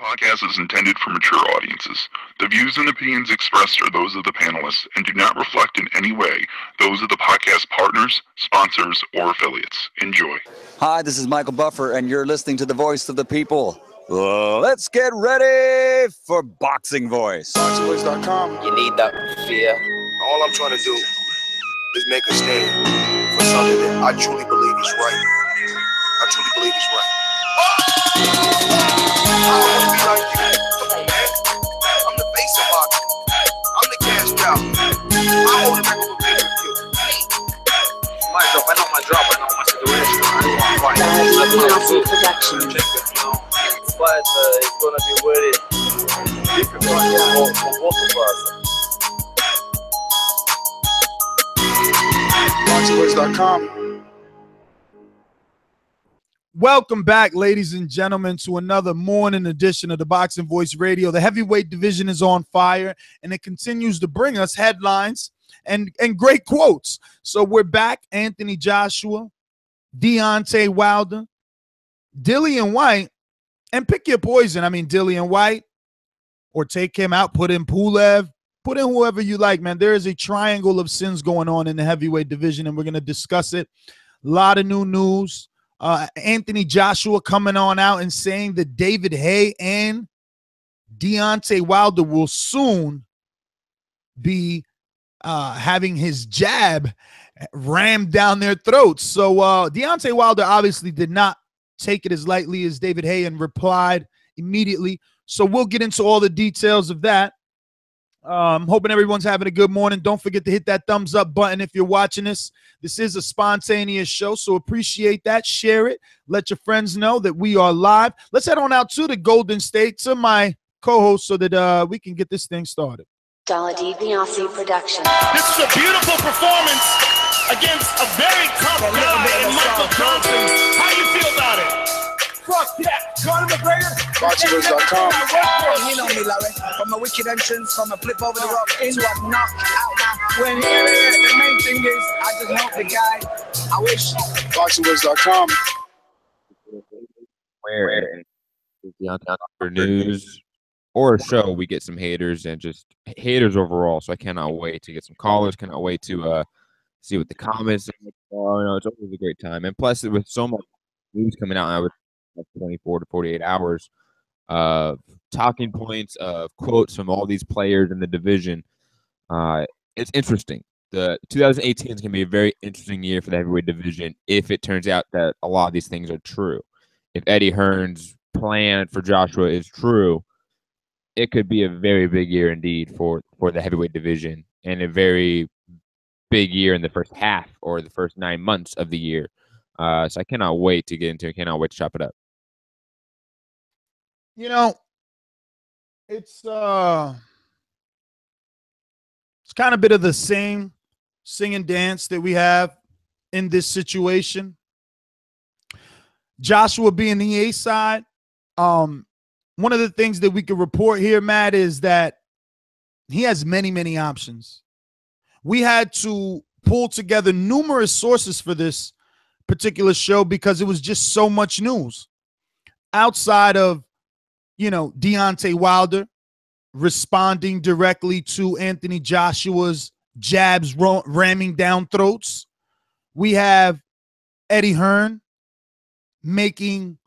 Podcast is intended for mature audiences. The views and opinions expressed are those of the panelists and do not reflect in any way those of the podcast partners, sponsors, or affiliates. Enjoy. Hi, this is Michael Buffer, and you're listening to the voice of the people. Let's get ready for Boxing Voice. ThaBoxingvoice.com. You need that fear. All I'm trying to do is make a stand for something that I truly believe is right. I truly believe is right. I want to be like you. I'm the face of boxing. I'm the cash cow. I hold the record for pay-per-view. My drop, I know my situation. I don't want to fight. But it's going to be very difficult for both of us. ThaBoxingvoice.com. Welcome back, ladies and gentlemen, to another morning edition of the Boxing Voice Radio. The heavyweight division is on fire, and it continues to bring us headlines and great quotes. So we're back. Anthony Joshua, Deontay Wilder, Dillian Whyte, and pick your poison. I mean, Dillian Whyte, or take him out, put in Pulev, put in whoever you like, man. There is a triangle of sins going on in the heavyweight division, and we're going to discuss it. A lot of new news. Anthony Joshua coming on out and saying that David Haye and Deontay Wilder will soon be having his jab rammed down their throats. So Deontay Wilder obviously did not take it as lightly as David Haye and replied immediately. So we'll get into all the details of that. I'm hoping everyone's having a good morning. Don't forget to hit that thumbs up button if you're watching this. This is a spontaneous show, so appreciate that. Share it. Let your friends know that we are live. Let's head on out to the Golden State, to my co-host, so that we can get this thing started. Dollar DiBiase production. This is a beautiful performance against a very tough guy in Michael Johnson. How do you feel about it? Fuck that. Conor McGregor. ThaBoxingvoice.com. You know me, Larry. From a wicked entrance, from a flip over the rock into a knockout. When the main thing is, I just hope the guy. I wish. ThaBoxingvoice.com. Where for news or a show, we get some haters and just haters overall. So I cannot wait to get some callers. Cannot wait to see what the comments are. You know, it's always a great time. And plus, with so much news coming out, I would 24 to 48 hours of talking points, of quotes from all these players in the division. It's interesting. The 2018 is going to be a very interesting year for the heavyweight division if it turns out that a lot of these things are true. If Eddie Hearn's plan for Joshua is true, it could be a very big year indeed for the heavyweight division, and a very big year in the first half or the first 9 months of the year. So I cannot wait to get into it. Cannot wait to chop it up. You know, it's kind of a bit of the same sing and dance that we have in this situation. Joshua being the A side, one of the things that we can report here, Matt, is that he has many, many options. We had to pull together numerous sources for this particular show because it was just so much news outside of, you know, Deontay Wilder responding directly to Anthony Joshua's jabs ramming down throats. We have Eddie Hearn making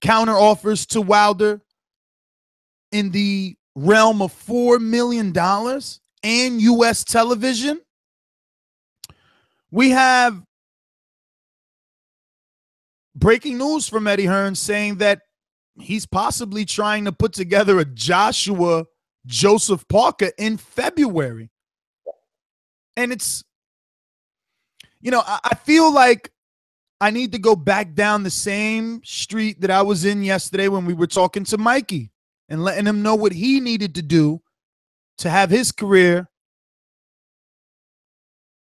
counter offers to Wilder in the realm of $4 million and U.S. television. We have breaking news from Eddie Hearn saying that he's possibly trying to put together a Joshua Joseph Parker in February. And it's, you know, I feel like I need to go back down the same street that I was in yesterday when we were talking to Mikey and letting him know what he needed to do to have his career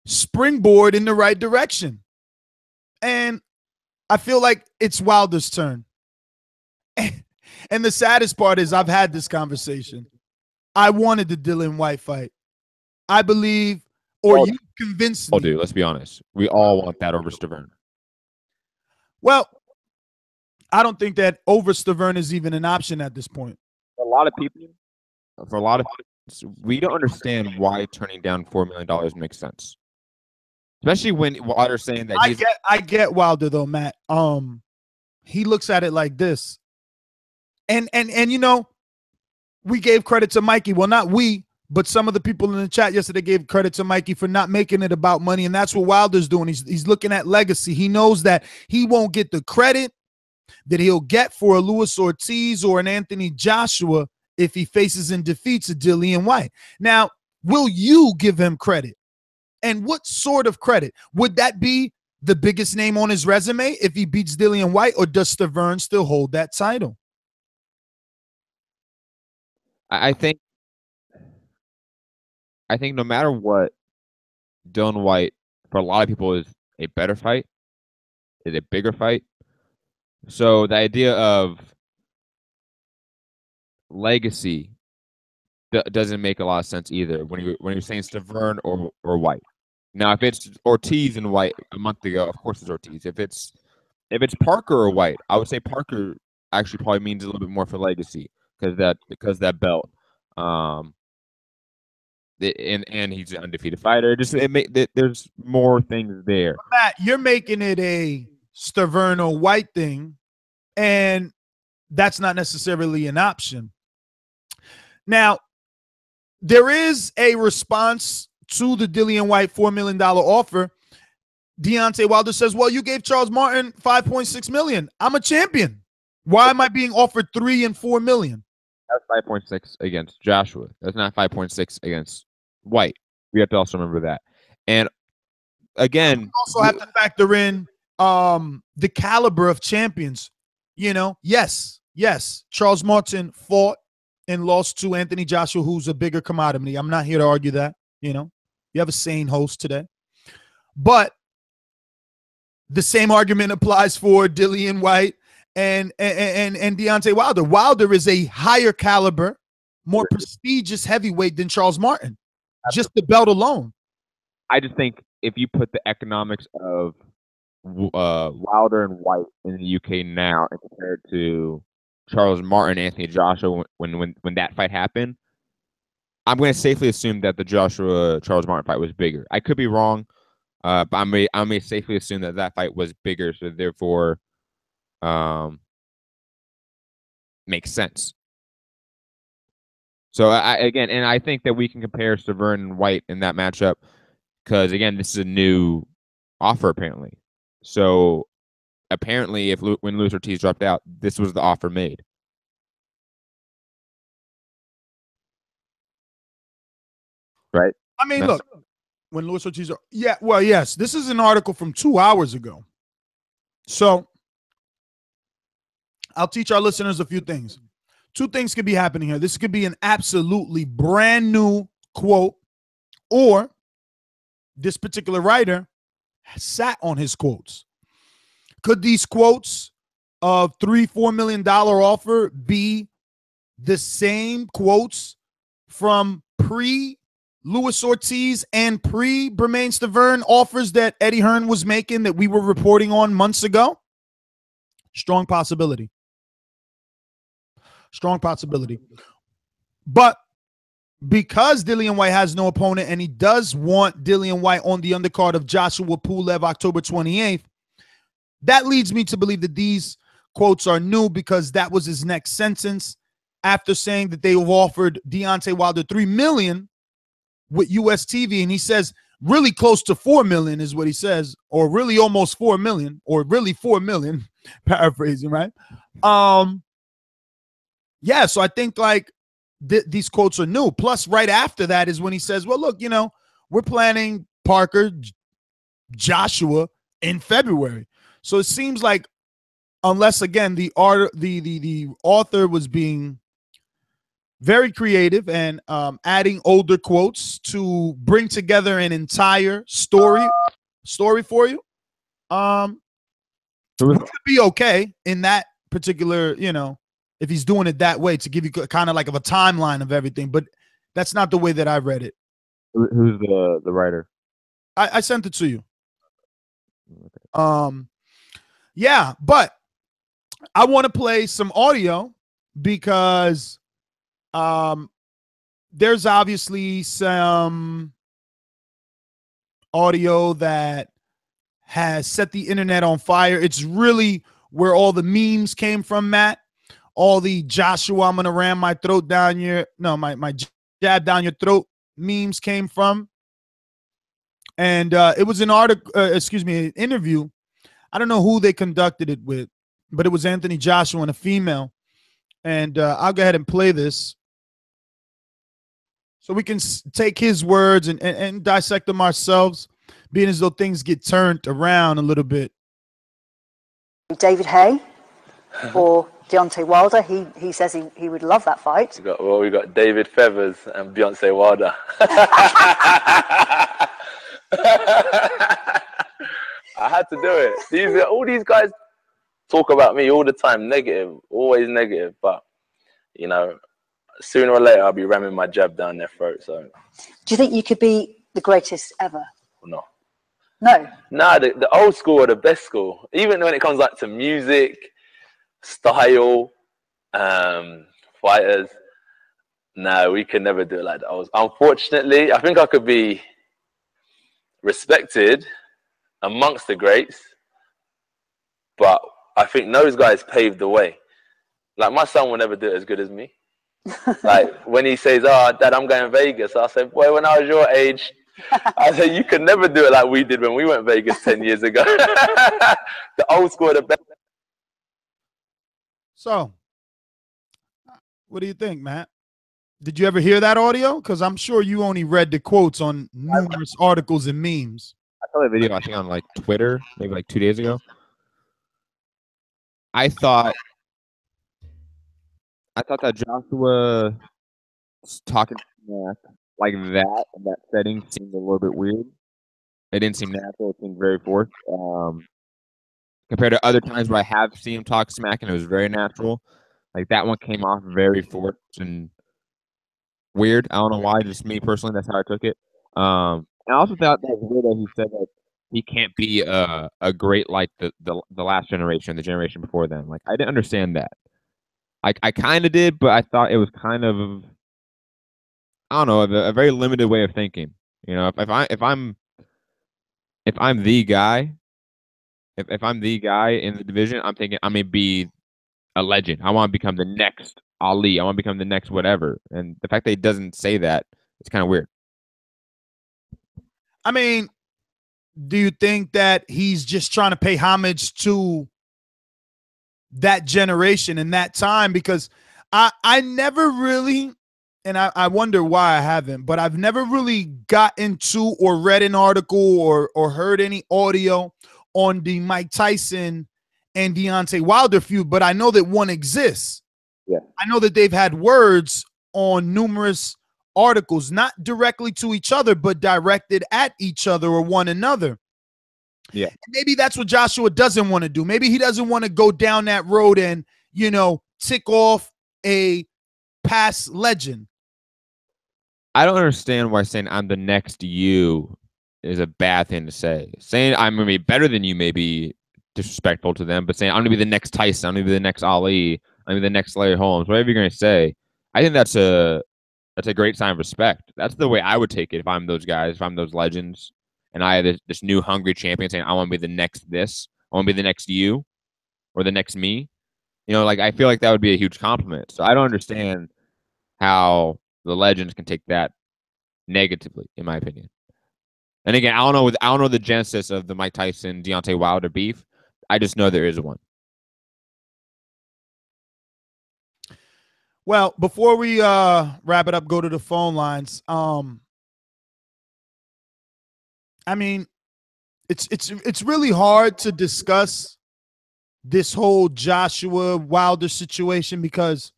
springboard in the right direction. And I feel like it's Wilder's turn. And the saddest part is I've had this conversation. I wanted the Dillian Whyte fight. I believe, or you convinced me. Oh, dude, let's be honest. We all want that over Stavern. Well, I don't think that over Stavern is even an option at this point. For a lot of people, we don't understand why turning down $4 million makes sense. Especially when Wilder's saying that I get Wilder though, Matt. He looks at it like this. And you know, we gave credit to Mikey. Well, not we, but some of the people in the chat yesterday gave credit to Mikey for not making it about money, and that's what Wilder's doing. He's looking at legacy. He knows that he won't get the credit that he'll get for a Luis Ortiz or an Anthony Joshua if he faces and defeats a Dillian Whyte. Now, will you give him credit? And what sort of credit? Would that be the biggest name on his resume if he beats Dillian Whyte, or does Stavern still hold that title? I think no matter what, Dillian Whyte, for a lot of people, is a better fight, is a bigger fight. So the idea of legacy doesn't make a lot of sense either when you're saying Stavern or Whyte. Now, if it's Ortiz and Whyte a month ago, of course it's Ortiz. If it's Parker or Whyte, I would say Parker actually probably means a little bit more for legacy because that belt. And he's an undefeated fighter. There's more things there. Matt, you're making it a Stavern or Whyte thing, and that's not necessarily an option. Now, there is a response to the Dillian Whyte $4 million offer. Deontay Wilder says, well, you gave Charles Martin $5.6 million. I'm a champion. Why am I being offered $3 and $4 million? That's 5.6 against Joshua. That's not 5.6 against Whyte. We have to also remember that. And again, we also have to factor in the caliber of champions. You know, yes, Charles Martin fought and lost to Anthony Joshua, who's a bigger commodity. I'm not here to argue that. You know, you have a sane host today. But the same argument applies for Dillian Whyte and Deontay Wilder. Wilder is a higher caliber, more prestigious heavyweight than Charles Martin. Just the belt alone. I just think if you put the economics of Wilder and Whyte in the UK now and compare it to Charles Martin, Anthony Joshua when that fight happened, I'm going to safely assume that the Joshua Charles Martin fight was bigger. I could be wrong, but I may safely assume that fight was bigger, so therefore, makes sense. So I think that we can compare Stavern and Whyte in that matchup because again, this is a new offer apparently. So apparently, when Luis Ortiz dropped out, this was the offer made. Right? I mean, look, when Luis Ortiz, yes, this is an article from 2 hours ago. So I'll teach our listeners a few things. Two things could be happening here. This could be an absolutely brand new quote, or this particular writer sat on his quotes. Could these quotes of $3-4 million offer be the same quotes from pre-Luis Ortiz and pre-Bermane Stavern offers that Eddie Hearn was making that we were reporting on months ago? Strong possibility. Strong possibility. But because Dillian Whyte has no opponent and he does want Dillian Whyte on the undercard of Joshua Pulev October 28th, that leads me to believe that these quotes are new because that was his next sentence after saying that they have offered Deontay Wilder $3 million with US TV. And he says really close to $4 million is what he says, or really almost $4 million, or really $4 million, paraphrasing, right? Yeah, so I think like these quotes are new. Plus, right after that is when he says, well, look, you know, we're planning Parker, Joshua in February. So it seems like, unless again the author was being very creative and adding older quotes to bring together an entire story for you, it could be okay in that particular, you know, if he's doing it that way to give you kind of like of a timeline of everything. But that's not the way that I read it. Who's the writer? I sent it to you. Yeah, but I want to play some audio because there's obviously some audio that has set the internet on fire. It's really where all the memes came from, Matt. All the Joshua, I'm going to ram my throat down your, no, my jab down your throat memes came from. And it was an article, an interview. I don't know who they conducted it with, but it was Anthony Joshua and a female. And I'll go ahead and play this so we can take his words and dissect them ourselves, being as though things get turned around a little bit. David Hay or Deontay Wilder. He says he would love that fight. We got David Feathers and Deontay Wilder. I had to do it. All these guys talk about me all the time, negative, always negative. But you know, sooner or later, I'll be ramming my jab down their throat. So, do you think you could be the greatest ever? No. No. Nah, the old school are the best school. Even when it comes like to music, style, fighters. No, we can never do it like that. Unfortunately, I think I could be respected amongst the greats, but I think those guys paved the way. Like, my son will never do it as good as me. Like, when he says, "Oh, Dad, I'm going to Vegas," I said, "Boy, when I was your age," I said, "you could never do it like we did when we went Vegas 10 years ago." The old school are the best. So, what do you think, Matt? Did you ever hear that audio? Because I'm sure you only read the quotes on numerous articles and memes. I saw that video, I think, on like Twitter, maybe like 2 days ago. I thought that Joshua talking like that in that setting seemed a little bit weird. It didn't seem natural. It seemed very forced. Compared to other times where I have seen him talk smack and it was very natural. Like, that one came off very forced and weird. I don't know why. Just me personally, that's how I took it. I also thought that was weird that he said that he can't be a great like the last generation, the generation before them. Like, I didn't understand that. I kind of did, but I thought it was kind of, I don't know, a very limited way of thinking. You know, if I'm the guy, if I'm the guy in the division, I'm thinking I'm gonna be a legend. I want to become the next Ali. I want to become the next whatever. And the fact that he doesn't say that, it's kind of weird. I mean, do you think that he's just trying to pay homage to that generation and that time? Because I never really, and I wonder why I haven't, but I've never really got into or read an article or heard any audio on the Mike Tyson and Deontay Wilder feud, but I know that one exists. Yeah. I know that they've had words on numerous articles, not directly to each other, but directed at each other or one another. Yeah. Maybe that's what Joshua doesn't want to do. Maybe he doesn't want to go down that road and, you know, tick off a past legend. I don't understand why saying I'm the next you is a bad thing to say. Saying I'm going to be better than you may be disrespectful to them, but saying I'm going to be the next Tyson, I'm going to be the next Ali, I'm going to be the next Larry Holmes, whatever you're going to say, I think that's a great sign of respect. That's the way I would take it if I'm those guys, if I'm those legends, and I have this new hungry champion saying I want to be the next this, I want to be the next you, or the next me. You know, like, I feel like that would be a huge compliment. So I don't understand how the legends can take that negatively, in my opinion. And again, I don't know the genesis of the Mike Tyson Deontay Wilder beef. I just know there is one. Well, before we wrap it up, go to the phone lines. I mean, it's really hard to discuss this whole Joshua Wilder situation because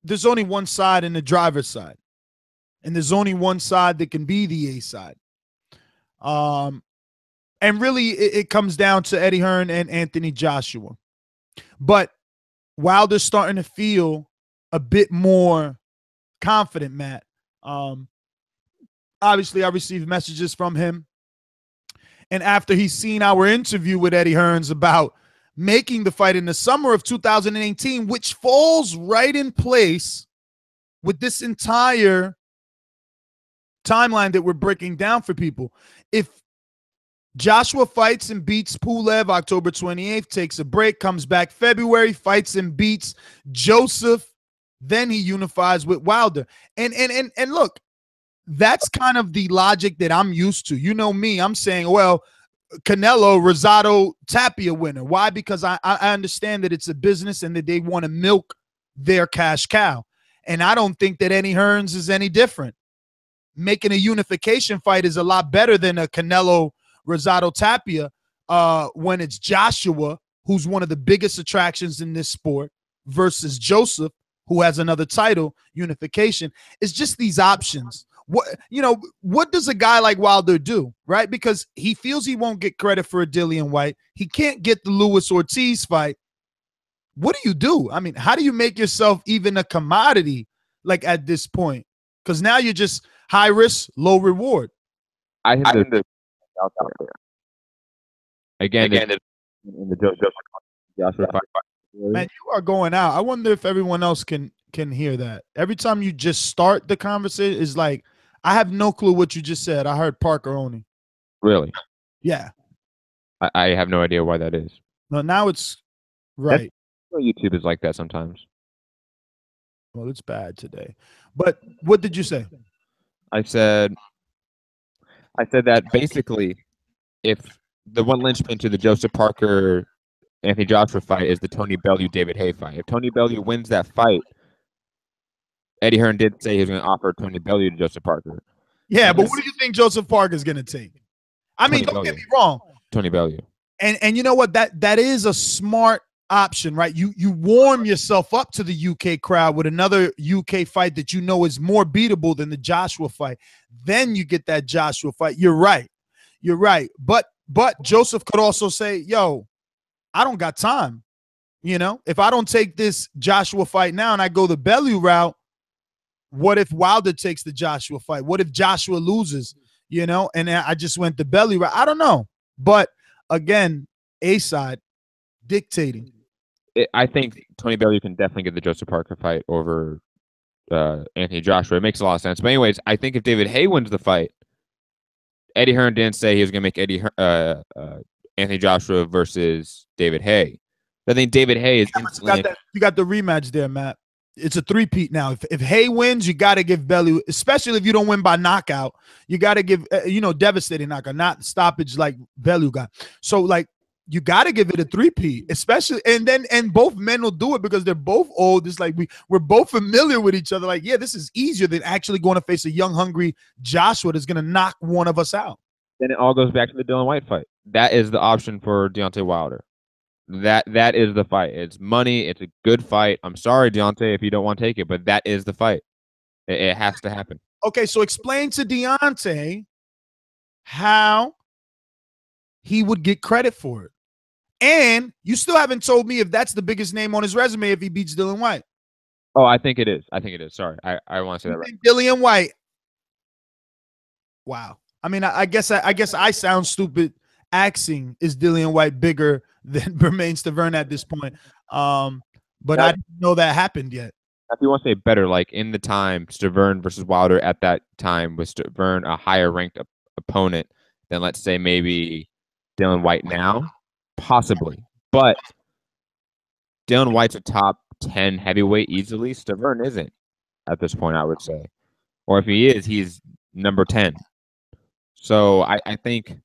there's only one side in the driver's side, and there's only one side that can be the A side. And really, it comes down to Eddie Hearn and Anthony Joshua. But Wilder's starting to feel a bit more confident, Matt. Obviously, I received messages from him. And after he's seen our interview with Eddie Hearns about making the fight in the summer of 2018, which falls right in place with this entire timeline that we're breaking down for people. If Joshua fights and beats Pulev October 28th, takes a break, comes back February, fights and beats Joseph, then he unifies with Wilder. And look, that's kind of the logic that I'm used to. You know me, I'm saying, well, Canelo, Rosado, Tapia winner. Why? Because I understand that it's a business and that they want to milk their cash cow. And I don't think that Eddie Hearns is any different. Making a unification fight is a lot better than a Canelo, Rosado, Tapia when it's Joshua, who's one of the biggest attractions in this sport, versus Joseph, who has another title, unification. It's just these options. What does a guy like Wilder do, right? Because he feels he won't get credit for a Dillian Whyte. He can't get the Luis Ortiz fight. What do? I mean, how do you make yourself even a commodity like at this point? Because now you're just high risk, low reward. I think the out there. Again, in the Joshua fight. Man, you are going out. I wonder if everyone else can hear that. Every time you just start the conversation, is like, I have no clue what you just said. I heard Parker only. Really? Yeah. I have no idea why that is. No, now it's right. YouTube is like that sometimes. Well, it's bad today. But what did you say? I said that basically, if the one linchpin to the Joseph Parker Anthony Joshua fight is the Tony Bellew David Haye fight. If Tony Bellew wins that fight, Eddie Hearn did say he was going to offer Tony Bellew to Joseph Parker. Yeah, but what do you think Joseph Parker is going to take? I mean, don't get me wrong. Tony Bellew. And you know what? That is a smart option, right? You warm yourself up to the UK crowd with another UK fight that you know is more beatable than the Joshua fight. Then you get that Joshua fight. You're right. But Joseph could also say, yo, I don't got time. If I don't take this Joshua fight now and I go the Bellew route, what if Wilder takes the Joshua fight? What if Joshua loses, and I just went the Bellew route? I don't know. But again, A-side dictating. I think Tony Bellew can definitely get the Joseph Parker fight over Anthony Joshua. It makes a lot of sense. But anyways, I think if David Haye wins the fight, Eddie Hearn didn't say he was going to make Anthony Joshua versus David Haye. I think David Haye is instantly. You got the rematch there, Matt. It's a three-peat now. If Haye wins, you got to give Bellew, especially if you don't win by knockout, you got to give, devastating knockout, not stoppage like Bellew got. So, like, you got to give it a three-peat, especially, and both men will do it because they're both old. It's like we're both familiar with each other. Like, yeah, this is easier than actually going to face a young, hungry Joshua that's going to knock one of us out. Then it all goes back to the Dillian Whyte fight. That is the option for Deontay Wilder. That is the fight. It's money. It's a good fight. I'm sorry, Deontay, if you don't want to take it, but that is the fight. It has to happen. Okay, so explain to Deontay how he would get credit for it. And you still haven't told me if that's the biggest name on his resume if he beats Dillian Whyte. Oh, I think it is. Sorry. I want to say that right. Dillian Whyte. Wow. I mean, I guess I sound stupid asking, is Dillian Whyte bigger than Bermain Stavern at this point? But I didn't know that happened yet. If you want to say better, like in the time, Stavern versus Wilder at that time, was Stavern a higher ranked opponent than, let's say, maybe Dillian Whyte now? Possibly. But Dillian Whyte's a top 10 heavyweight easily. Stavern isn't at this point, I would say. Or if he is, he's number 10. So I think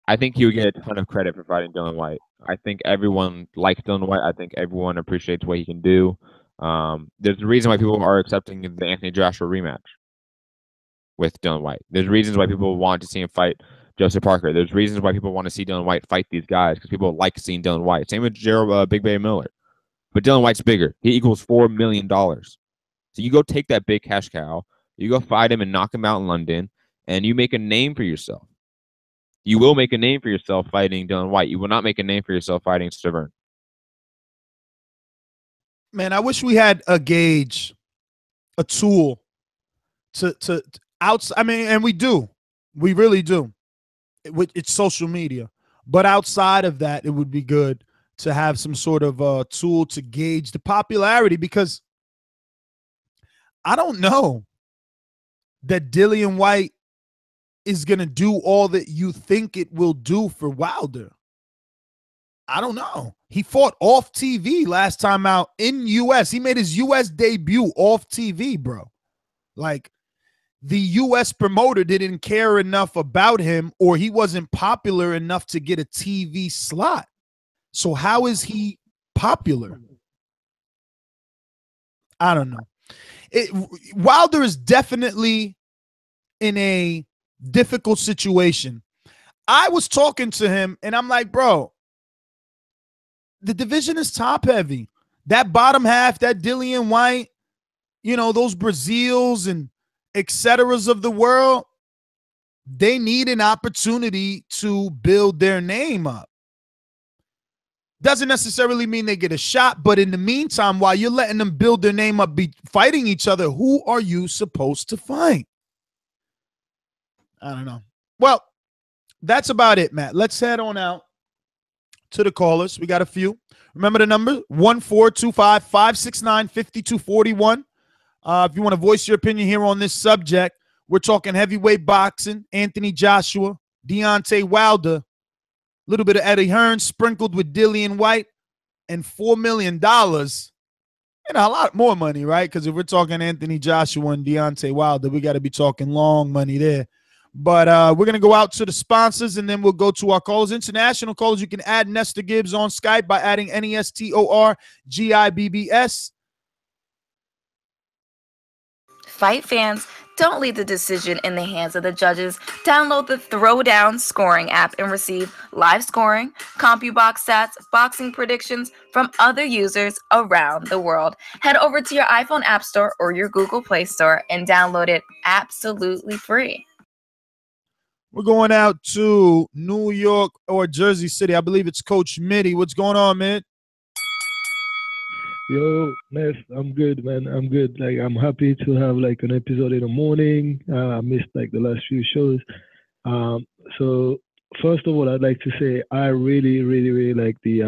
he would get a ton of credit for fighting Dillian Whyte. I think everyone likes Dillian Whyte. I think everyone appreciates what he can do. There's a reason why people are accepting the Anthony Joshua rematch with Dillian Whyte. There's reasons why people want to see him fight Joseph Parker. There's reasons why people want to see Dillian Whyte fight these guys because people like seeing Dillian Whyte. Same with Gerald Big Bay Miller. But Dillian Whyte's bigger. He equals $4 million. So you go take that big cash cow, you go fight him and knock him out in London, and you make a name for yourself. You will make a name for yourself fighting Dillian Whyte. You will not make a name for yourself fighting Stavern. Man, I wish we had a gauge, a tool to outside. I mean, and we do. We really do. It's social media. But outside of that, it would be good to have some sort of tool to gauge the popularity, because I don't know that Dillian Whyte is going to do all that you think it will do for Wilder. I don't know. He fought off TV last time out in U.S. He made his U.S. debut off TV, bro. Like, the U.S. promoter didn't care enough about him, or he wasn't popular enough to get a TV slot. So how is he popular? I don't know. Wilder is definitely in a difficult situation. I was talking to him, and I'm like, bro, the division is top heavy. That bottom half, that Dillian Whyte, you know, those Brazils and et ceteras of the world, they need an opportunity to build their name up. Doesn't necessarily mean they get a shot, but in the meantime, while you're letting them build their name up, be fighting each other, who are you supposed to fight? I don't know. Well, that's about it, Matt. Let's head on out to the callers. We got a few. Remember the number, 1-425-569-5241. If you want to voice your opinion here on this subject, we're talking heavyweight boxing, Anthony Joshua, Deontay Wilder, a little bit of Eddie Hearn sprinkled with Dillian Whyte, and $4 million. You know, a lot more money, right? Because if we're talking Anthony Joshua and Deontay Wilder, we got to be talking long money there. But we're going to go out to the sponsors, and then we'll go to our callers. International callers, you can add Nestor Gibbs on Skype by adding NESTORGIBBS. Fight fans, don't leave the decision in the hands of the judges. Download the Throwdown scoring app and receive live scoring, CompuBox stats, boxing predictions from other users around the world. Head over to your iPhone App Store or your Google Play Store and download it absolutely free. We're going out to New York or Jersey City. I believe it's Coach Mitty. What's going on, man? Yo, Ness, I'm good, man. I'm good. Like, I'm happy to have like an episode in the morning. I missed like the last few shows. So first of all, I'd like to say I really like the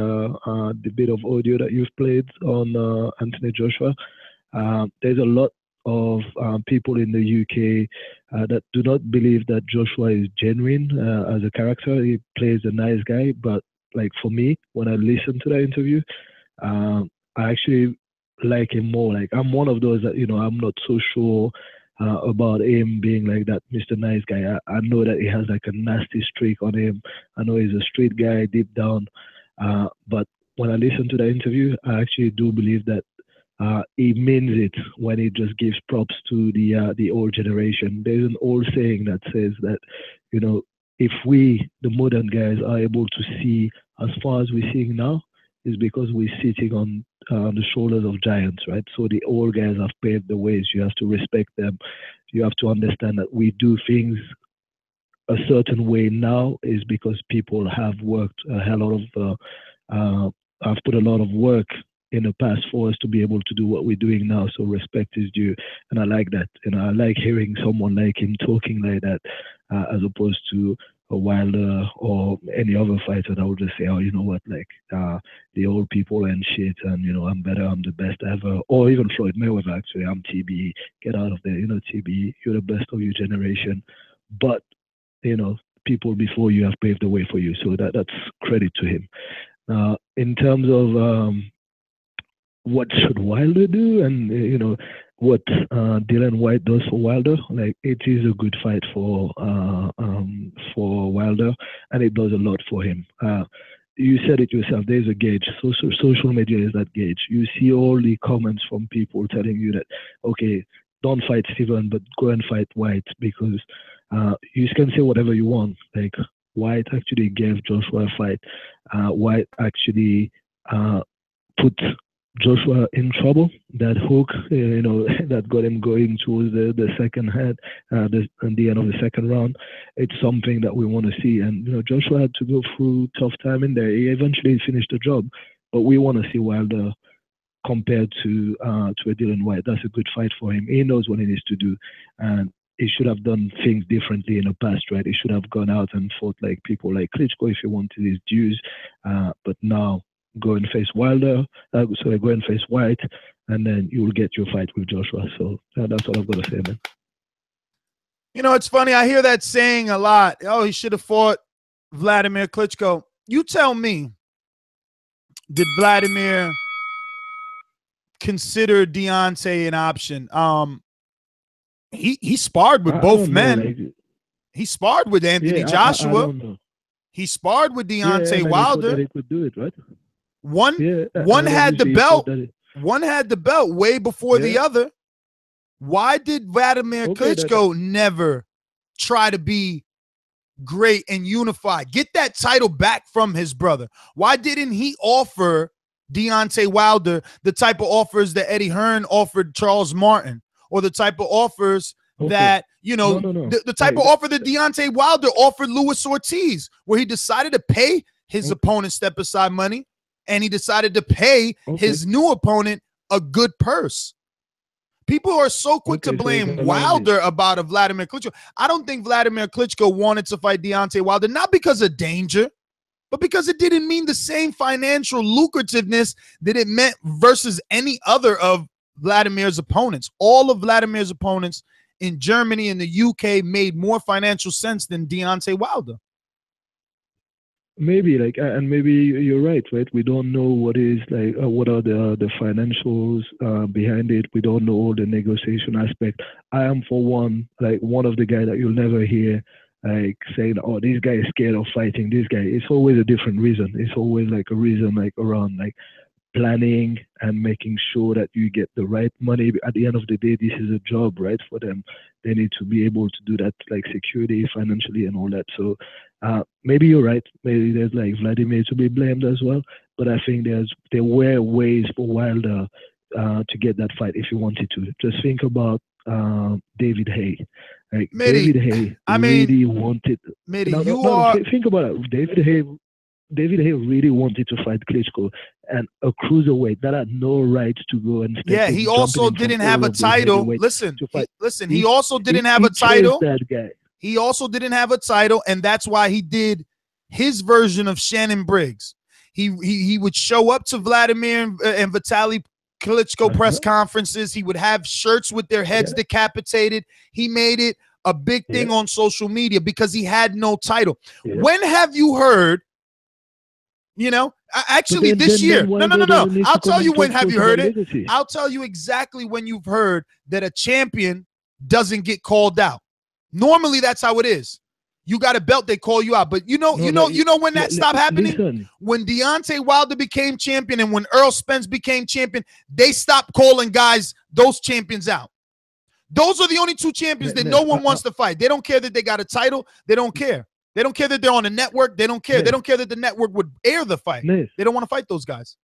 bit of audio that you've played on Anthony Joshua. There's a lot of people in the UK that do not believe that Joshua is genuine as a character. He plays a nice guy, but like for me, when I listen to that interview, I actually like him more. Like, I'm one of those that, you know, I'm not so sure about him being like that Mr. Nice Guy. I know that he has like a nasty streak on him. I know he's a street guy deep down. But when I listen to the interview, I actually do believe that he means it when he just gives props to the old generation. There's an old saying that says that, you know, if we, the modern guys, are able to see as far as we're seeing now, is because we're sitting on the shoulders of giants, right? So the old guys have paved the ways. You have to respect them. You have to understand that we do things a certain way now is because people have worked a hell of have put a lot of work in the past for us to be able to do what we're doing now. So respect is due, and I like that. You know, I like hearing someone like him talking like that, as opposed to a Wilder or any other fighter that would just say, oh, you know what, like the old people and shit, and you know, I'm better, I'm the best ever. Or even Floyd Mayweather, actually, I'm TB, get out of there, you know, TB, you're the best of your generation. But you know, people before you have paved the way for you, so that's credit to him. In terms of what should Wilder do, and you know what Dillian Whyte does for Wilder, like, it is a good fight for Wilder, and it does a lot for him. You said it yourself. There's a gauge. Social media is that gauge. You see all the comments from people telling you that, okay, don't fight Steven, but go and fight Whyte, because you can say whatever you want. Like, Whyte actually gave Joshua a fight. Whyte actually put Joshua in trouble. That hook, you know, that got him going towards the second head, at the end of the second round. It's something that we want to see. And you know, Joshua had to go through tough time in there. He eventually finished the job, but we want to see Wilder compared to a Dillian Whyte. That's a good fight for him. He knows what he needs to do, and he should have done things differently in the past, right? He should have gone out and fought like people like Klitschko if he wanted his dues. But now go and face Wilder, go and face Whyte, and then you will get your fight with Joshua. So that's all I've got to say, man. You know, it's funny. I hear that saying a lot. Oh, he should have fought Vladimir Klitschko. You tell me, did Vladimir consider Deontay an option? He sparred with both men. He sparred with Anthony Joshua. He sparred with Deontay Wilder. He could do it, right? One had the belt. One had the belt way before the other. Why did Vladimir Klitschko never try to be great and unified? Get that title back from his brother. Why didn't he offer Deontay Wilder the type of offers that Eddie Hearn offered Charles Martin, or the type of offers that, you know, the type of offer that Deontay Wilder offered Luis Ortiz, where he decided to pay his opponent step-aside money, and he decided to pay his new opponent a good purse. People are so quick to blame Wilder about a Vladimir Klitschko. I don't think Vladimir Klitschko wanted to fight Deontay Wilder, not because of danger, but because it didn't mean the same financial lucrativeness that it meant versus any other of Vladimir's opponents. All of Vladimir's opponents in Germany and the UK made more financial sense than Deontay Wilder. Maybe, and maybe you're right? We don't know what is what are the financials behind it. We don't know all the negotiation aspect. I am, for one, one of the guys that you'll never hear saying, "Oh, this guy is scared of fighting this guy." It's always a different reason. It's always a reason around planning and making sure that you get the right money. At the end of the day, this is a job, right, for them. They need to be able to do that, security, financially, and all that. So maybe you're right. Maybe there's Vladimir to be blamed as well. But I think there were ways for Wilder to get that fight if he wanted to. Just think about David Hay. David Hay really wanted. Think about it. David Hay really wanted to fight Klitschko, and a cruiserweight that had no right to go and he also didn't have a title. Listen, he also didn't have a title. That guy. He also didn't have a title, and that's why he did his version of Shannon Briggs. He would show up to Vladimir and Vitaly Klitschko press conferences. He would have shirts with their heads decapitated. He made it a big thing on social media because he had no title. When have you heard? You know, actually this year. No. I'll tell you when have you heard it. I'll tell you exactly when you've heard that a champion doesn't get called out. Normally that's how it is. You got a belt, they call you out. But you know when that stopped happening? Listen. When Deontay Wilder became champion and when Errol Spence became champion, they stopped calling those champions out. Those are the only two champions that no one wants to fight. They don't care that they got a title. They don't care. They don't care that they're on the network. They don't care. They don't care that the network would air the fight. They don't want to fight those guys.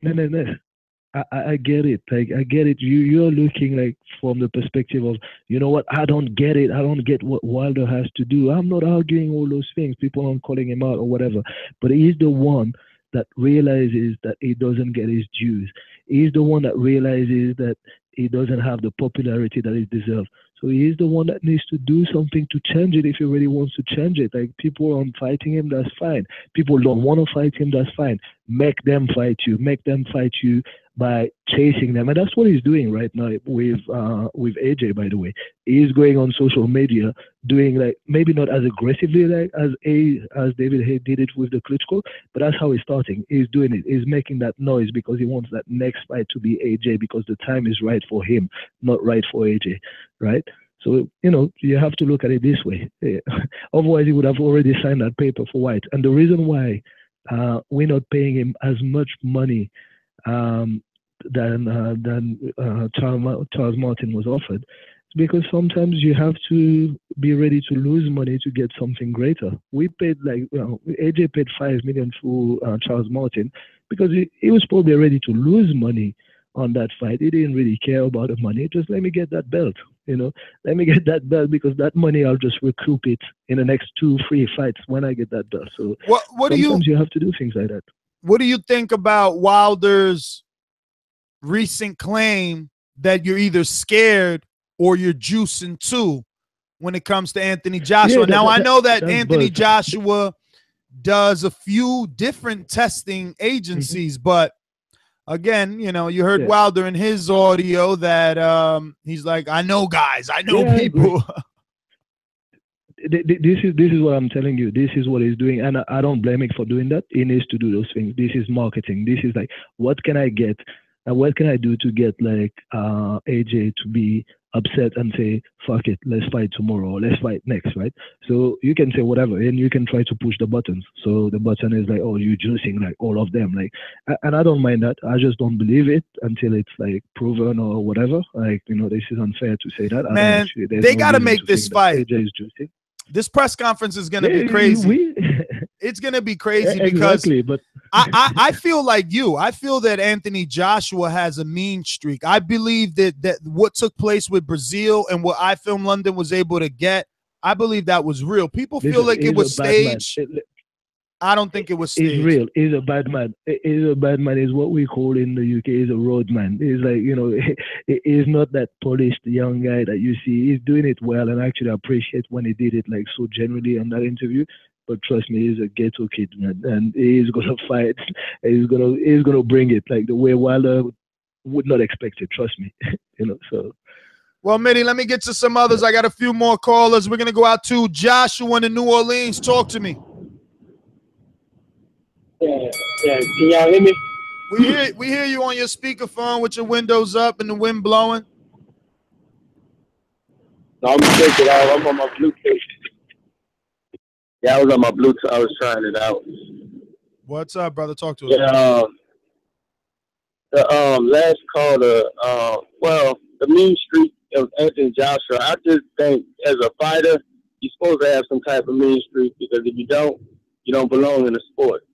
I get it. I get it. You're looking from the perspective of, you know what, I don't get it. I don't get what Wilder has to do. I'm not arguing all those things. People aren't calling him out or whatever. But he's the one that realizes that he doesn't get his dues. He's the one that realizes that he doesn't have the popularity that he deserves. So he's the one that needs to do something to change it if he really wants to change it. People aren't fighting him, that's fine. People don't want to fight him, that's fine. Make them fight you. Make them fight you by chasing them. And that's what he's doing right now with AJ, by the way. He's going on social media doing maybe not as aggressively as David Hay did it with the Klitschko, but that's how he's starting. He's doing it. He's making that noise because he wants that next fight to be AJ because the time is right for him, not right for AJ, right? So, you have to look at it this way. Otherwise, he would have already signed that paper for Whyte. And the reason why we're not paying him as much money than Charles Martin was offered, because sometimes you have to be ready to lose money to get something greater. We paid AJ paid $5 million for Charles Martin because he was probably ready to lose money on that fight. He didn't really care about the money. Just let me get that belt. Let me get that belt because that money I'll just recoup it in the next 2-3 fights when I get that belt. So sometimes you have to do things like that. What do you think about Wilder's recent claim that you're either scared or you're juicing too when it comes to Anthony Joshua. Now, I know that Anthony Joshua does a few different testing agencies, but again, you know, you heard Wilder in his audio that he's like, I know guys, I know people. This is what I'm telling you. This is what he's doing, and I don't blame him for doing that. He needs to do those things. This is marketing. This is like, what can I get, and what can I do to get like AJ to be upset and say, fuck it, let's fight tomorrow, or let's fight next, right? So you can say whatever, and you can try to push the buttons. So the button is like, oh, you're juicing like all of them, like, and I don't mind that. I just don't believe it until it's like proven or whatever. Like, you know, this is unfair to say that. Man, they got to make this fight. AJ is juicing. This press conference is going to be crazy. It's going to be crazy because but I feel like you. I feel that Anthony Joshua has a mean streak. I believe that what took place with Brazil and what I Film London was able to get, I believe that was real. People feel like it was staged. I don't think it was staged. He's real. He's a bad man. He's a bad man. Is what we call in the UK is a road man. He's like, you know, he's not that polished young guy that you see. He's doing it well, and actually I appreciate when he did it like so genuinely on that interview. But trust me, he's a ghetto kid, man, and he's gonna fight. He's gonna bring it like the way Wilder would not expect it. Trust me, you know. So. Well, Mitty, let me get to some others. I got a few more callers. We're gonna go out to Joshua in New Orleans. Talk to me. Yeah. Can y'all hear me? We hear you on your speakerphone with your windows up and the wind blowing. No, I'm taking it out. I'm on my Bluetooth. Yeah, I was on my Bluetooth. I was trying it out. What's up, brother? Talk to us. Yeah, the last caller, the mean streak of Anthony Joshua, I just think as a fighter, you're supposed to have some type of mean streak, because if you don't belong in the sport.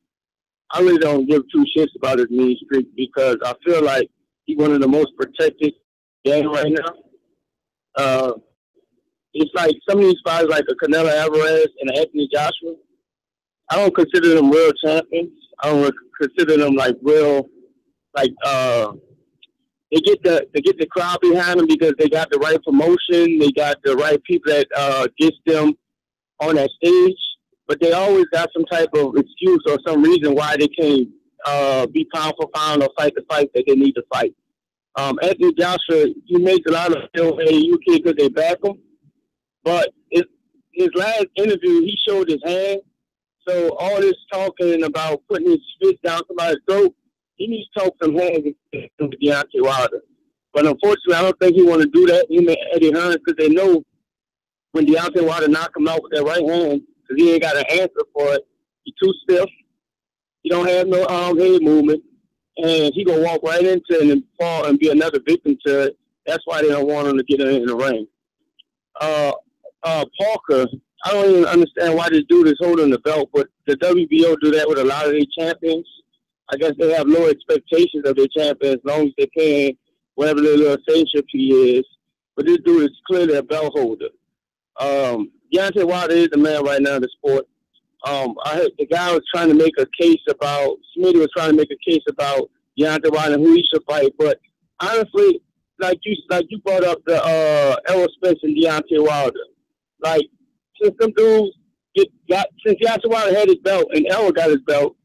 I really don't give two shits about his mean streak, because I feel like he's one of the most protected game right now. It's like some of these fighters, like a Canelo Alvarez and Anthony Joshua, I don't consider them real champions. I don't consider them like real, like they get the crowd behind them because they got the right promotion, they got the right people that gets them on that stage. But they always got some type of excuse or some reason why they can't be pound for pound or fight the fight that they need to fight. Anthony Joshua, he makes a lot of still in the UK because they back him. But his last interview, he showed his hand. So all this talking about putting his fist down somebody's throat, he needs to talk some hands with Deontay Wilder. But unfortunately, I don't think he want to do that. Him and Eddie Hearn, because they know when Deontay Wilder knock him out with that right hand, because he ain't got an answer for it. He too stiff. He don't have no arm-head movement. And he gonna walk right into it and fall and be another victim to it. That's why they don't want him to get in the ring. Parker, I don't even understand why this dude is holding the belt, but the WBO do that with a lot of their champions. I guess they have low expectations of their champions as long as they're paying whatever their little censorship fee is. But this dude is clearly a belt holder. Deontay Wilder is the man right now in the sport. I heard the guy was trying to make a case about, Smitty was trying to make a case about Deontay Wilder and who he should fight. But honestly, like you brought up the Errol Spence and Deontay Wilder. Like, since them dudes since Deontay Wilder had his belt and Errol got his belt,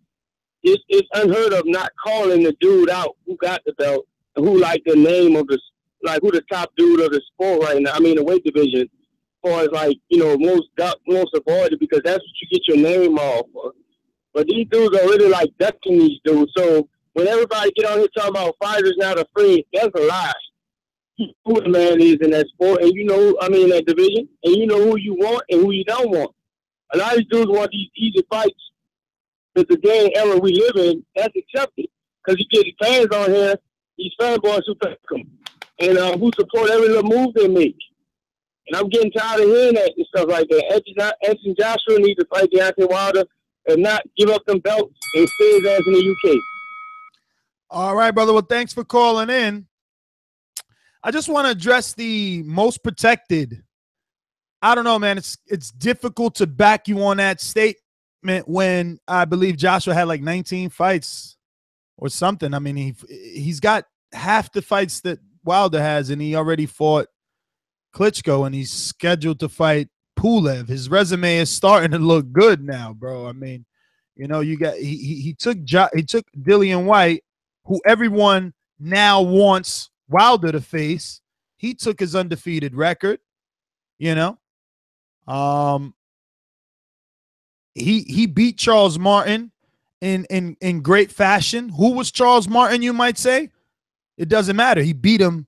it's unheard of not calling the dude out who got the belt and who like the name of who the top dude of the sport right now. I mean, the weight division. As like, you know, most avoided, because that's what you get your name off of. But these dudes are really like ducking these dudes. So when everybody get on here talking about fighters not afraid, that's a lie. You know who the man is in that sport, and you know, in that division, and you know who you want and who you don't want. A lot of these dudes want these easy fights. But the day and era we live in, that's accepted. Because you get fans on here, these fanboys who pick them, and who support every little move they make. And I'm getting tired of hearing that and stuff like that. Anthony Joshua needs to fight Deontay Wilder and not give up them belts and stay his ass in the UK. All right, brother. Well, thanks for calling in. I just want to address the most protected. I don't know, man. It's difficult to back you on that statement when I believe Joshua had like 19 fights or something. I mean, he's got half the fights that Wilder has, and he already fought Klitschko, and he's scheduled to fight Pulev. His resume is starting to look good now, bro. I mean, you know, you got he took Dillian Whyte, who everyone now wants Wilder to face. He took his undefeated record, you know. He beat Charles Martin in great fashion. Who was Charles Martin, you might say? It doesn't matter. He beat him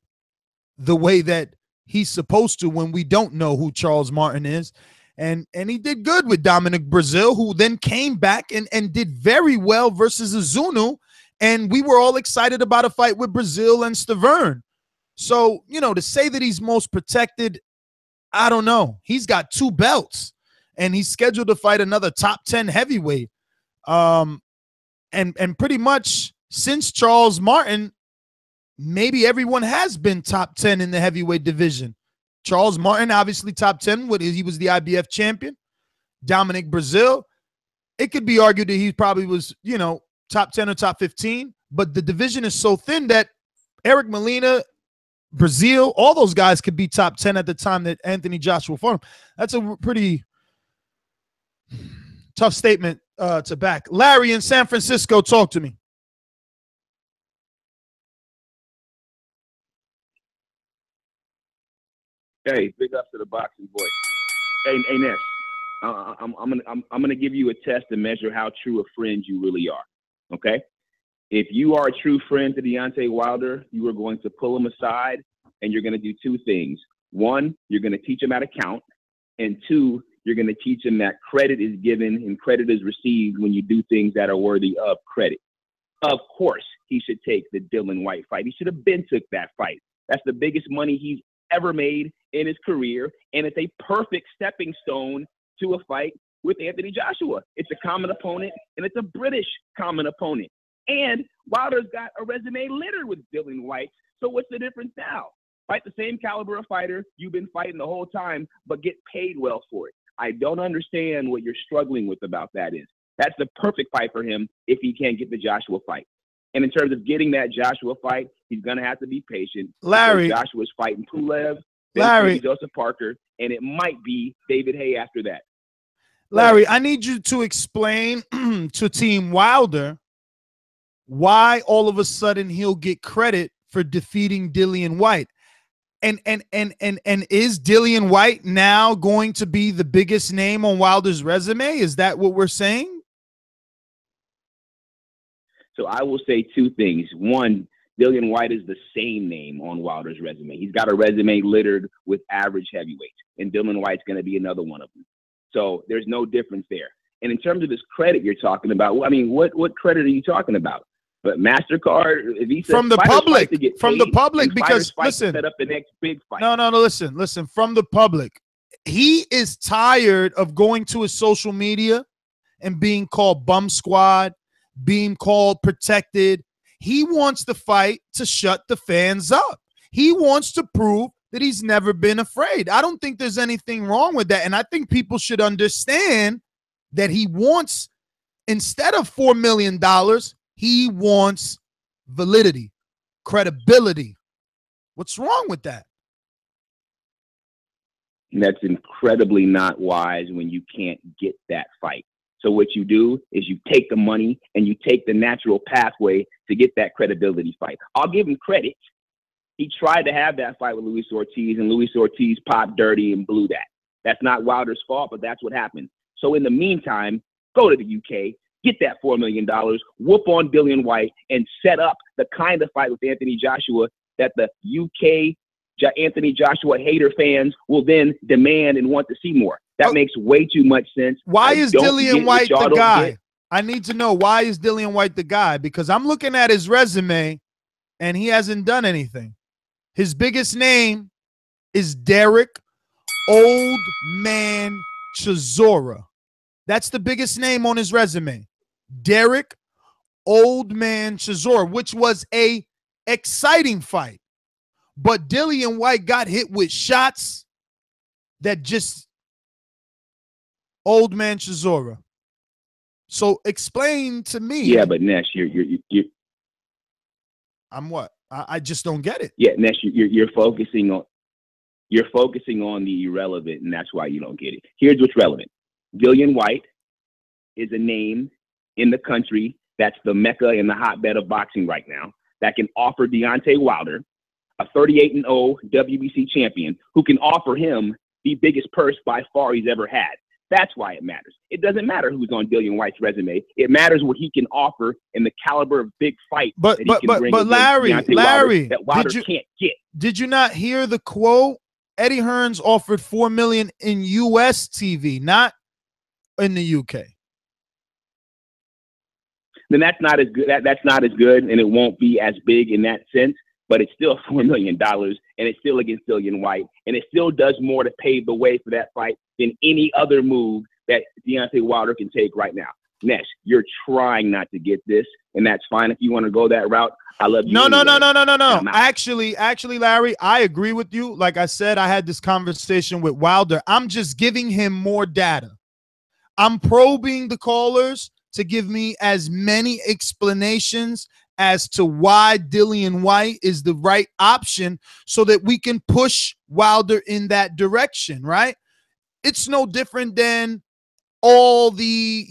the way that he's supposed to when we don't know who Charles Martin is. And he did good with Dominic Brazil, who then came back and did very well versus Azunu. And we were all excited about a fight with Brazil and Stavern. So, you know, to say that he's most protected, I don't know. He's got 2 belts, and he's scheduled to fight another top 10 heavyweight. And pretty much since Charles Martin, maybe everyone has been top 10 in the heavyweight division. Charles Martin, obviously top 10. He was the IBF champion. Dominic Brazil, it could be argued that he probably was, you know, top 10 or top 15. But the division is so thin that Eric Molina, Brazil, all those guys could be top 10 at the time that Anthony Joshua fought him. That's a pretty tough statement to back. Larry in San Francisco, talk to me. Hey, big up to the boxing voice. Hey, Ness, I'm gonna give you a test to measure how true a friend you really are. Okay, if you are a true friend to Deontay Wilder, you are going to pull him aside and you're gonna do 2 things. 1, you're gonna teach him how to count, and 2, you're gonna teach him that credit is given and credit is received when you do things that are worthy of credit. Of course, he should take the Dillian Whyte fight. He should have been took that fight. That's the biggest money he's ever made in his career, and it's a perfect stepping stone to a fight with Anthony Joshua. It's a common opponent, and it's a British common opponent. And Wilder's got a resume littered with Dillian Whyte, so what's the difference now? Fight the same caliber of fighter you've been fighting the whole time, but get paid well for it. I don't understand what you're struggling with about that is. That's the perfect fight for him if he can't get the Joshua fight. And in terms of getting that Joshua fight, he's going to have to be patient. Larry. Joshua's fighting Pulev, Larry. Joseph Parker, and it might be David Hay after that. Larry, I need you to explain to Team Wilder why all of a sudden he'll get credit for defeating Dillian Whyte. And is Dillian Whyte now going to be the biggest name on Wilder's resume? Is that what we're saying? So I will say 2 things. 1, Dillian Whyte is the same name on Wilder's resume. He's got a resume littered with average heavyweights, and Dillian Whyte's going to be another one of them. So there's no difference there. And in terms of this credit you're talking about, I mean, what credit are you talking about? But MasterCard, Visa, from the public, because listen, set up the next big fight. No, listen, from the public. He is tired of going to his social media and being called bum squad, being called protected. He wants the fight to shut the fans up. He wants to prove that he's never been afraid. I don't think there's anything wrong with that. And I think people should understand that he wants, instead of $4 million, he wants validity, credibility. What's wrong with that? And that's incredibly not wise when you can't get that fight. So what you do is you take the money and you take the natural pathway to get that credibility fight. I'll give him credit. He tried to have that fight with Luis Ortiz, and Luis Ortiz popped dirty and blew that. That's not Wilder's fault, but that's what happened. So in the meantime, go to the UK, get that $4 million, whoop on Dillian Whyte, and set up the kind of fight with Anthony Joshua that the UK Anthony Joshua hater fans will then demand and want to see more. That makes way too much sense. Why is Dillian Whyte the guy? I need to know, why is Dillian Whyte the guy? Because I'm looking at his resume and he hasn't done anything. His biggest name is Derek Old Man Chisora. That's the biggest name on his resume. Derek Old Man Chisora, which was a exciting fight. But Dillian Whyte got hit with shots that just Old Man Chisora. So explain to me. Yeah, but Ness, you're I'm what? I just don't get it. Yeah, Ness, you're focusing on. You're focusing on the irrelevant, and that's why you don't get it. Here's what's relevant. Dillian Whyte is a name in the country that's the mecca and the hotbed of boxing right now that can offer Deontay Wilder, a 38-0 WBC champion, who can offer him the biggest purse by far he's ever had. That's why it matters. It doesn't matter who's on Dillian Whyte's resume. It matters what he can offer and the caliber of big fight that he can bring against Deontay Wilder that Wilder can't get. Did you not hear the quote? Eddie Hearn's offered $4 million in US TV, not in the UK. Then that's not as good. That's not as good, and it won't be as big in that sense. But it's still $4 million, and it's still against Dillian Whyte, and it still does more to pave the way for that fight than any other move that Deontay Wilder can take right now. Nesh, you're trying not to get this, and that's fine if you want to go that route. I love you. No. Actually, Larry, I agree with you. Like I said, I had this conversation with Wilder. I'm just giving him more data. I'm probing the callers to give me as many explanations as to why Dillian Whyte is the right option so that we can push Wilder in that direction, right? It's no different than all the,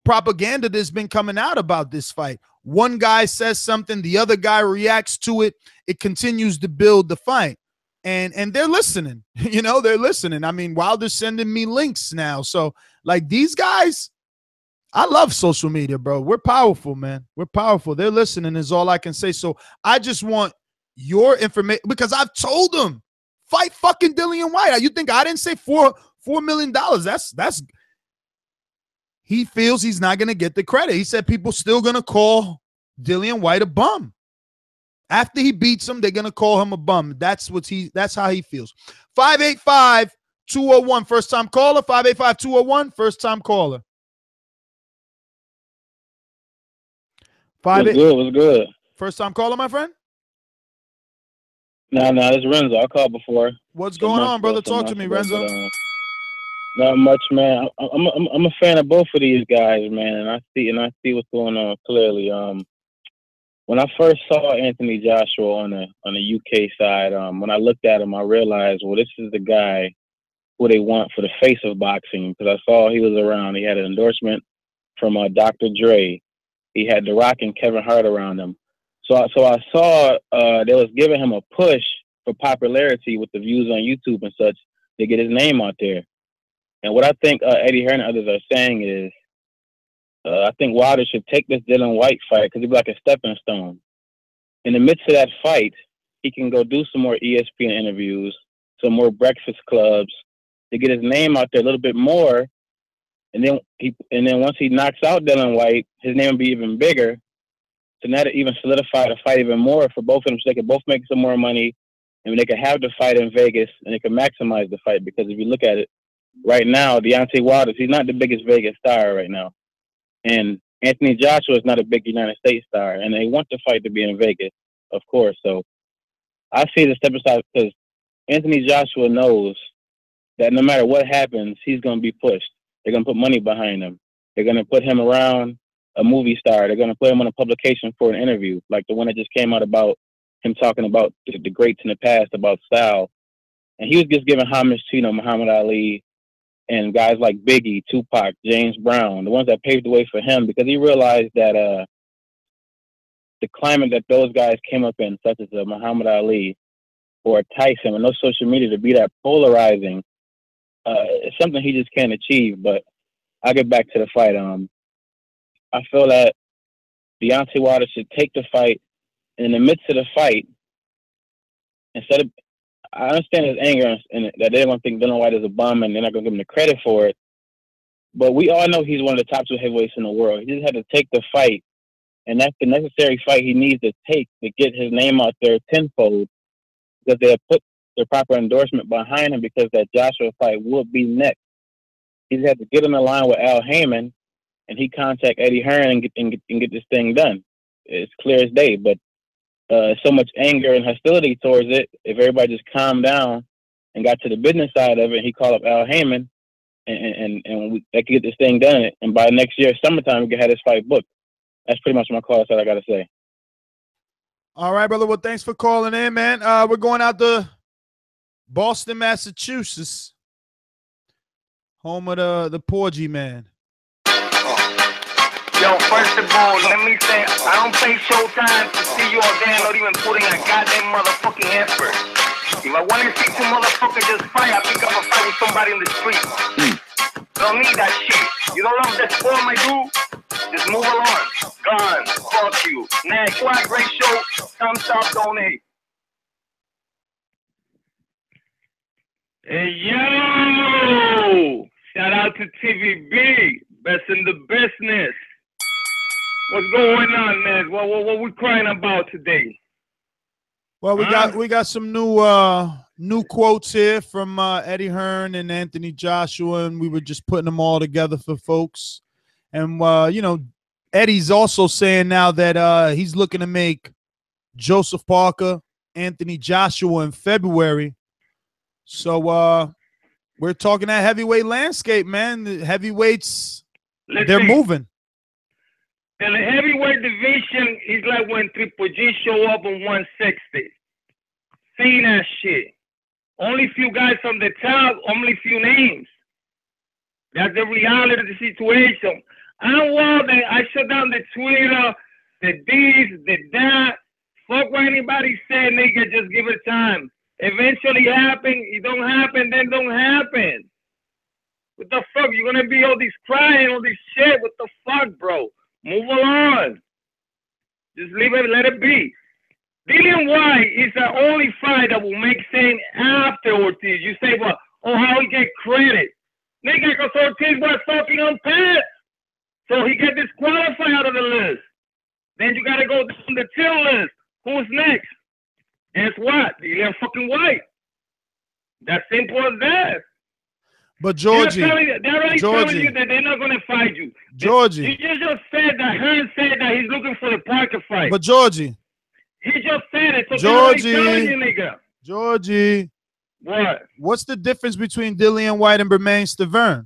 propaganda that's been coming out about this fight. One guy says something, the other guy reacts to it. It continues to build the fight. And they're listening, they're listening. I mean, Wilder's sending me links now. So like these guys, I love social media, bro. We're powerful, man. We're powerful. They're listening is all I can say. So I just want your information because I've told them, fight fucking Dillian Whyte. You think I didn't say $4 million? That's he feels he's not going to get the credit. He said people still going to call Dillian Whyte a bum. After he beats him, they're going to call him a bum. That's how he feels. 585-201, first time caller. 585-201, first time caller. What's good? First time caller, my friend? Nah, this is Renzo. I called before. What's going on, brother? Talk to me, Renzo. Not much, man. I'm a fan of both of these guys, man, and I see what's going on clearly. When I first saw Anthony Joshua on the UK side, when I looked at him, I realized, well, this is the guy who they want for the face of boxing, because I saw he was around. He had an endorsement from Dr. Dre. He had The Rock and Kevin Hart around him. So I saw they was giving him a push for popularity with the views on YouTube and such to get his name out there. And what I think Eddie Hearn and others are saying is, I think Wilder should take this Dillian Whyte fight because it'd be like a stepping stone. In the midst of that fight, he can go do some more ESPN interviews, some more breakfast clubs to get his name out there a little bit more. And then once he knocks out Dillian Whyte, his name will be even bigger. So now to even solidify the fight even more for both of them, so they can both make some more money, and they can have the fight in Vegas, and they can maximize the fight. Because if you look at it right now, Deontay Wilder, he's not the biggest Vegas star right now, and Anthony Joshua is not a big United States star, and they want the fight to be in Vegas, of course. So I see the step aside because Anthony Joshua knows that no matter what happens, he's going to be pushed. They're going to put money behind him. They're going to put him around a movie star. They're going to put him on a publication for an interview, like the one that just came out about him talking about the greats in the past, about style. And he was just giving homage to, Muhammad Ali and guys like Biggie, Tupac, James Brown, the ones that paved the way for him, because he realized that the climate that those guys came up in, such as Muhammad Ali or Tyson, with no social media to be that polarizing, it's something he just can't achieve. But I'll get back to the fight. I feel that Deontay Wilder should take the fight, and in the midst of the fight, instead of, I understand his anger and that they don't think Dillian Whyte is a bum and they're not going to give him the credit for it, but we all know he's one of the top 2 heavyweights in the world. He just had to take the fight, and that's the necessary fight he needs to take to get his name out there tenfold, because they have put the proper endorsement behind him, because that Joshua fight will be next. He's had to get in the line with Al Heyman, and he contact Eddie Hearn and get this thing done. It's clear as day, but so much anger and hostility towards it. If everybody just calmed down and got to the business side of it, he called up Al Heyman, and they could get this thing done. And by next year, summertime, we could have this fight booked. That's pretty much my call. That's all I got to say. All right, brother. Well, thanks for calling in, man. We're going out the Boston, Massachusetts, home of the Porgy man. Yo, first of all, let me say, I don't pay Showtime to see you all there, not even putting a goddamn motherfucking effort. If I want to see two motherfuckers just fight, I pick up a fight with somebody in the street. Don't need that shit. You don't love that form I do? Just move along. Gone. Fuck you. Next. What a great show. Thumbs up, donate. Hey, yo! Shout out to TVB. Best in the business. What's going on, man? What we crying about today? Well, we got some new quotes here from Eddie Hearn and Anthony Joshua, and we were just putting them all together for folks. And you know, Eddie's also saying now that he's looking to make Joseph Parker, Anthony Joshua in February. So we're talking that heavyweight landscape, man. The heavyweights, they're moving. And the heavyweight division is like when Triple G show up on 160. Seen that shit. Only few guys from the top, only few names. That's the reality of the situation. I don't want that. I shut down the Twitter, the this, the that. Fuck what anybody said, nigga. Just give it time. Eventually happen. It don't happen, then don't happen. What the fuck? You're gonna be all this crying, all this shit. What the fuck, bro? Move along. Just leave it, let it be. Dillian Whyte is the only fight that will make sense after Ortiz. You say, well, oh, how he get credit? Nigga, because Ortiz was fucking on pass. So he get disqualified out of the list. Then you got to go down the tier list. Who's next? Guess what? Dillian fucking Whyte. That's simple as that. But Georgie, they're already telling you that they're not going to fight you. Georgie. You just said that Hearn said that he's looking for the Parker fight. But Georgie. He just said it. So Georgie. they're already telling you, nigga. Georgie. What? What's the difference between Dillian Whyte and Bermain Stavern?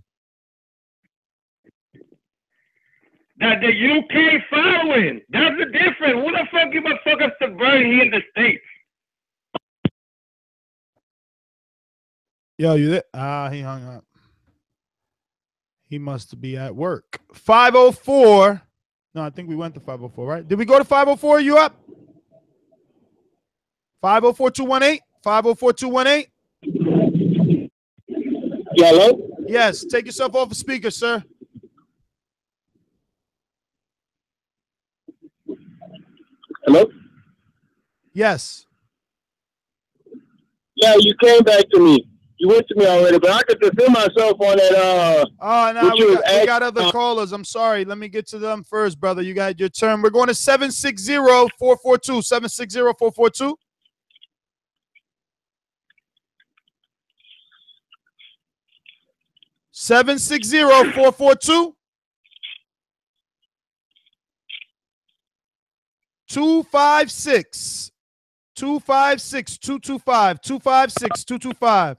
That the UK following. That's the difference. Who the fuck give a fuck of Stavern here in the States? Yo, you there? He hung up. He must be at work. 504. No, I think we went to 504, right? Did we go to 504? You up? 504-218? 504-218? Yeah, hello? Yes, take yourself off the speaker, sir. Hello? Yes. Yeah, you came back to me. You went to me already, but I could defend myself on that. We got other callers. I'm sorry. Let me get to them first, brother. You got your turn. We're going to 760-442. 760-442. $760-442. 256. 256-225. 256-225.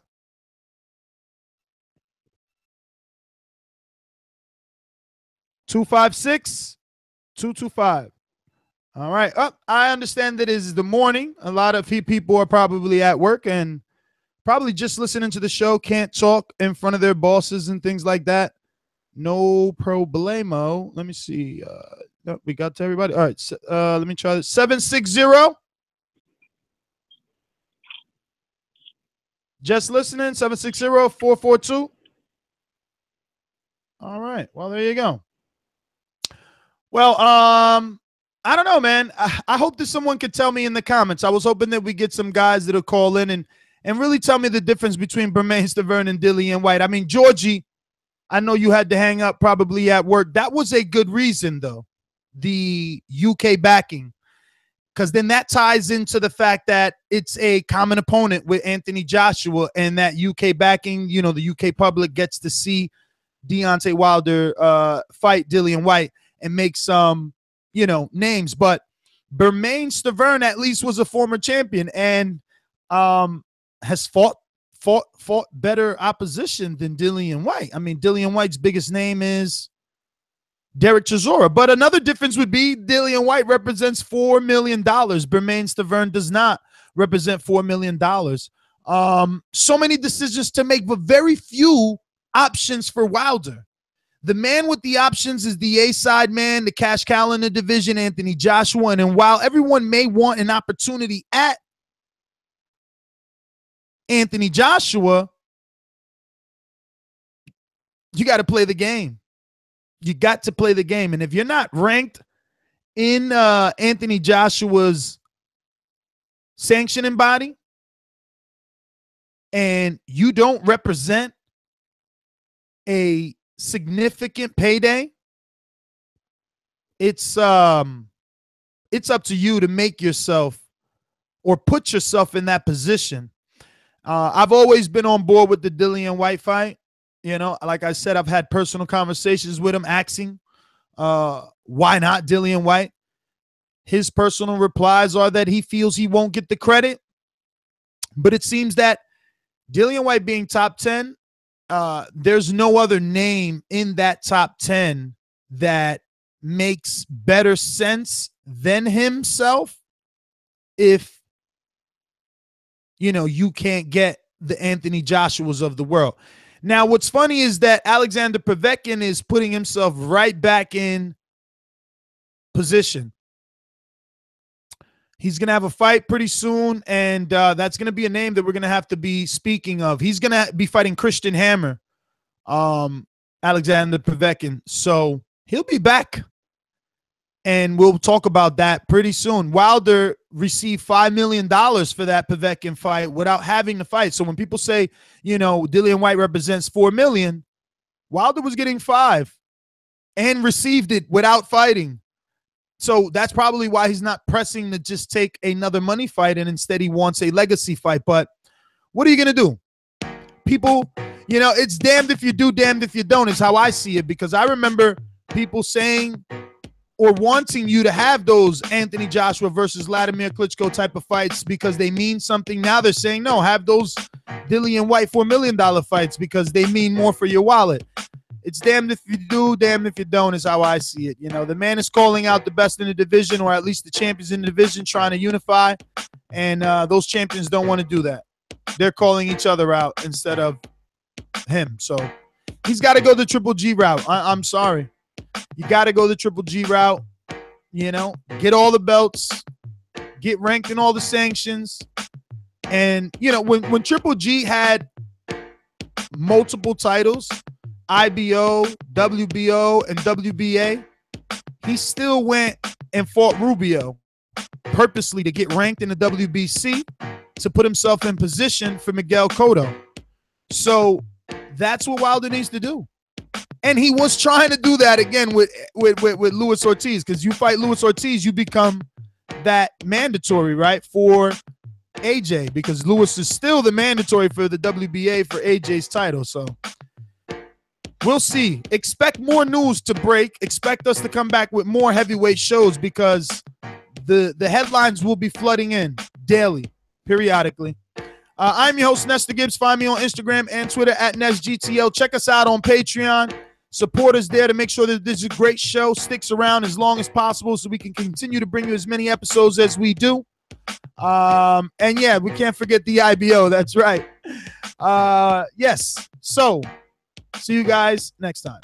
256-225. All right. I understand that it is the morning. A lot of people are probably at work and probably just listening to the show, can't talk in front of their bosses and things like that. No problemo. Let me see. No, we got to everybody. All right. Let me try this. 760. Just listening. 760-442. All right. Well, there you go. Well, I don't know, man. I hope that someone could tell me in the comments. I was hoping that we get some guys that'll call in and really tell me the difference between Bermain Stavern and Dillian Whyte. I mean, Georgie, I know you had to hang up probably at work. That was a good reason, though, the UK backing, because then that ties into the fact that it's a common opponent with Anthony Joshua, and that UK backing, you know, the UK public gets to see Deontay Wilder fight Dillian Whyte and make some, you know, names. But Bermain Stavern at least was a former champion and has fought better opposition than Dillian Whyte. I mean, Dillian Whyte's biggest name is Derek Chisora. But another difference would be Dillian Whyte represents $4 million. Bermain Stavern does not represent $4 million. So many decisions to make, but very few options for Wilder. The man with the options is the A-side man, the cash cow in the division, Anthony Joshua. And while everyone may want an opportunity at Anthony Joshua, you got to play the game. You got to play the game. And if you're not ranked in Anthony Joshua's sanctioning body and you don't represent a significant payday, it's up to you to make yourself or put yourself in that position. I've always been on board with the Dillian Whyte fight. You know, like I said, I've had personal conversations with him asking, why not Dillian Whyte? His personal replies are that he feels he won't get the credit. But it seems that Dillian Whyte being top 10, there's no other name in that top 10 that makes better sense than himself if, you know, you can't get the Anthony Joshuas of the world. Now, what's funny is that Alexander Povetkin is putting himself right back in position. He's going to have a fight pretty soon, and that's going to be a name that we're going to have to be speaking of. He's going to be fighting Christian Hammer, Alexander Povetkin. So he'll be back, and we'll talk about that pretty soon. Wilder received $5 million for that Povetkin fight without having the fight. So when people say, you know, Dillian Whyte represents $4 million, Wilder was getting $5 million and received it without fighting. So that's probably why he's not pressing to just take another money fight, and instead he wants a legacy fight. But what are you going to do? People, you know, it's damned if you do, damned if you don't is how I see it, because I remember people saying or wanting you to have those Anthony Joshua versus Vladimir Klitschko type of fights because they mean something. Now they're saying, no, have those Dillian Whyte $4 million fights because they mean more for your wallet. It's damned if you do, damned if you don't is how I see it. You know, the man is calling out the best in the division, or at least the champions in the division, trying to unify, and those champions don't want to do that. They're calling each other out instead of him. So he's got to go the Triple G route. I'm sorry. You got to go the Triple G route, you know, get all the belts, get ranked in all the sanctions. And, you know, when Triple G had multiple titles, IBO, WBO, and WBA, he still went and fought Rubio purposely to get ranked in the WBC to put himself in position for Miguel Cotto. So that's what Wilder needs to do. And he was trying to do that again with Luis Ortiz, because you fight Luis Ortiz, you become that mandatory, right, for AJ, because Luis is still the mandatory for the WBA for AJ's title. So we'll see. Expect more news to break. Expect us to come back with more heavyweight shows, because the headlines will be flooding in daily, periodically. I'm your host, Nestor Gibbs. Find me on Instagram and Twitter at NestGTL. Check us out on Patreon. Support us there to make sure that this is a great show. Sticks around as long as possible so we can continue to bring you as many episodes as we do. And yeah, we can't forget the IBO. That's right. Yes. So see you guys next time.